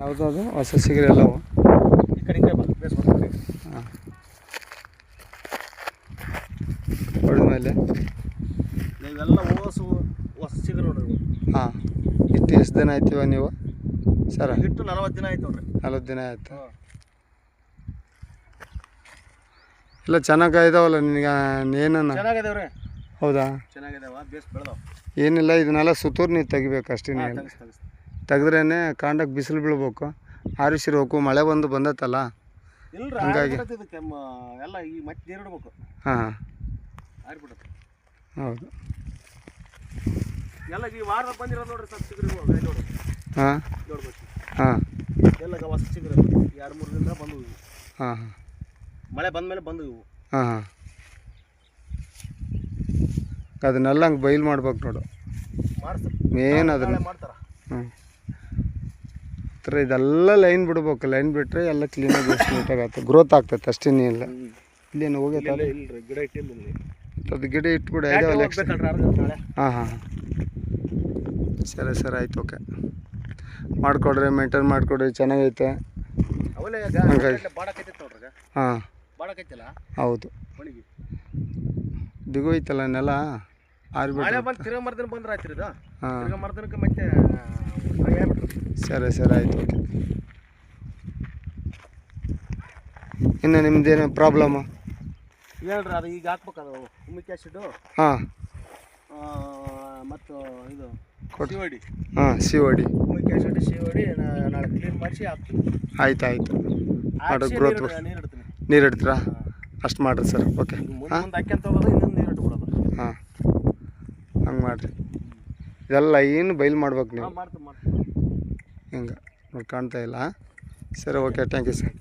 ಯಾವುದು ಅದು ಹೊಸ ಚಿಗುರು ಎಲ್ಲವು ಈ ಕಡೆ ಬಾ ಬೇಸ್ ಬರ್ತಾರೆ. ಹಾಂ ಹೊಡೆದ್ಮೇಲೆ ನೀವೆಲ್ಲ ಹೊಸ ಚಿಗುರು ನೋಡ್ರಿ. ಹಾಂ ಇಟ್ಟು ಎಷ್ಟು ದಿನ ಆಯ್ತೀವ ನೀವು ಸರ? ಇಟ್ಟು 40 ದಿನ ಆಯ್ತು ನೋಡ್ರಿ. 40 ದಿನ ಆಯ್ತು. ಇಲ್ಲ ಚೆನ್ನಾಗಿದಾವಲ್ಲ ನಿನಗೆ ಏನನ್ನ? ಚೆನ್ನಾಗಿದಾವ್ರಿ. ಹೌದಾ? ಚೆನ್ನಾಗಿದಾವ, ಬೇಸ್ ಬೆಳೆದಾವ. ಏನಿಲ್ಲ ಇದನ್ನೆಲ್ಲ ಸುತ್ತೂರು ನೀವು ತೆಗಿಬೇಕು ಅಷ್ಟೇ. ತೆಗೆದ್ರೇ ಕಾಂಡಕ್ಕೆ ಬಿಸಿಲು ಬೀಳ್ಬೇಕು, ಆರಿಸಿರ್ಬೇಕು. ಮಳೆ ಬಂದತ್ತಲ್ಲ ಹಂಗಾಗಿ ಎಲ್ಲ ಈ ಮತ್ತೆ ನೀರು ಇಡ್ಬೇಕು. ಹಾಂ ಆರಿಬಿಡುತ್ತೆ. ಹೌದು. ಎಲ್ಲ ಈ ವಾರ ಬಂದಿರೋದು ನೋಡ್ರಿ ಸ್ವಲ್ಪ ಚಿಗುರು ನೋಡ್ರಿ. ಹಾಂ ನೋಡ್ಬೇಕು. ಹಾಂ ಎಲ್ಲ ಹೊಸ ಚಿಗುರು 2-3 ದಿನ ಬಂದು. ಹಾಂ ಹಾಂ ಮಳೆ ಬಂದಮೇಲೆ ಬಂದು ಇವು. ಹಾಂ ಹಾಂ ಅದನ್ನೆಲ್ಲ ಹಂಗೆ ಬೈಲ್ ಮಾಡ್ಬೇಕು ನೋಡು ಮಾಡ್ತಾರೆ ಮೇನ್ ಅದನ್ನು. ಮಾಡ್ತಾರ. ಹ್ಞೂ ಥರ ಇದೆಲ್ಲ ಲೈನ್ ಬಿಡ್ಬೇಕು. ಲೈನ್ ಬಿಟ್ಟರೆ ಎಲ್ಲ ಕ್ಲೀನಾಗಿ ಎಷ್ಟು ನೀಟಾಗಿ ಆಗ್ತದೆ, ಗ್ರೋತ್ ಆಗ್ತೈತೆ ಅಷ್ಟೇ. ಇಲ್ಲ ಇಲ್ಲೇನು ಹೋಗೈತೆ ಇಲ್ರಿ ಗಿಡ ಇಟ್ಟಿಲ್ಲ. ಅದು ಗಿಡ ಇಟ್ಬಿಡು ಇದಾವಲ್ಲ ಎಕ್ಸ್ಟ್ರಾ. ಹಾಂ ಹಾಂ ಸರಿ ಆಯ್ತು. ಓಕೆ ಮಾಡಿಕೊಡ್ರಿ, ಮೇಂಟೈನ್ ಮಾಡಿಕೊಡ್ರಿ, ಚೆನ್ನಾಗೈತೆ. ಹಾಂ ಹೌದು. ಬಿಗೋಯ್ತಲ್ಲ ನೆಲ ಆರಿಬಿಟ್ಟು. ಹಾಂ ಸರಿ ಆಯ್ತು. ಓಕೆ ಇನ್ನು ನಿಮ್ದೇನು ಪ್ರಾಬ್ಲಮ್ಮು ಹೇಳ್ರಿ. ಅದು ಈಗ ಹಾಕ್ಬೇಕದು ಹುಮಿಕ್ ಆ್ಯಸಿಡು. ಹಾಂ ಮತ್ತು ಇದು COD. ಹಾಂ COD ಹುಮಿಕ್ ಆ್ಯಸಿಡ್ COD ನಾಳೆ ಕ್ಲೀನ್ ಮಾಡಿಸಿ ಹಾಕ್ತೀವಿ. ಆಯ್ತು ಮಾಡಿ ಗ್ರೋತ್ ನೀರು ಇಡ್ತೀರಾ? ಅಷ್ಟು ಮಾಡಿರಿ ಸರ್. ಓಕೆ ಮುಂದೆ ಹಾಕ್ಯಂತ ಹೋಗೋದು, ಇನ್ನೊಂದು ನೀರು ಇಟ್ಬಿಡೋದು. ಹಾಂ ಹಂಗೆ ಮಾಡಿರಿ. ಇದೆಲ್ಲ ಏನು ಬೈಲ್ ಮಾಡ್ಬೇಕು ನೀವು. ಮಾಡ್ತೀವಿ ಹಿಂಗೆ ನೋಡಿ ಕಾಣ್ತಾ ಇಲ್ಲ. ಸರಿ ಓಕೆ, ಥ್ಯಾಂಕ್ ಯು ಸರ್.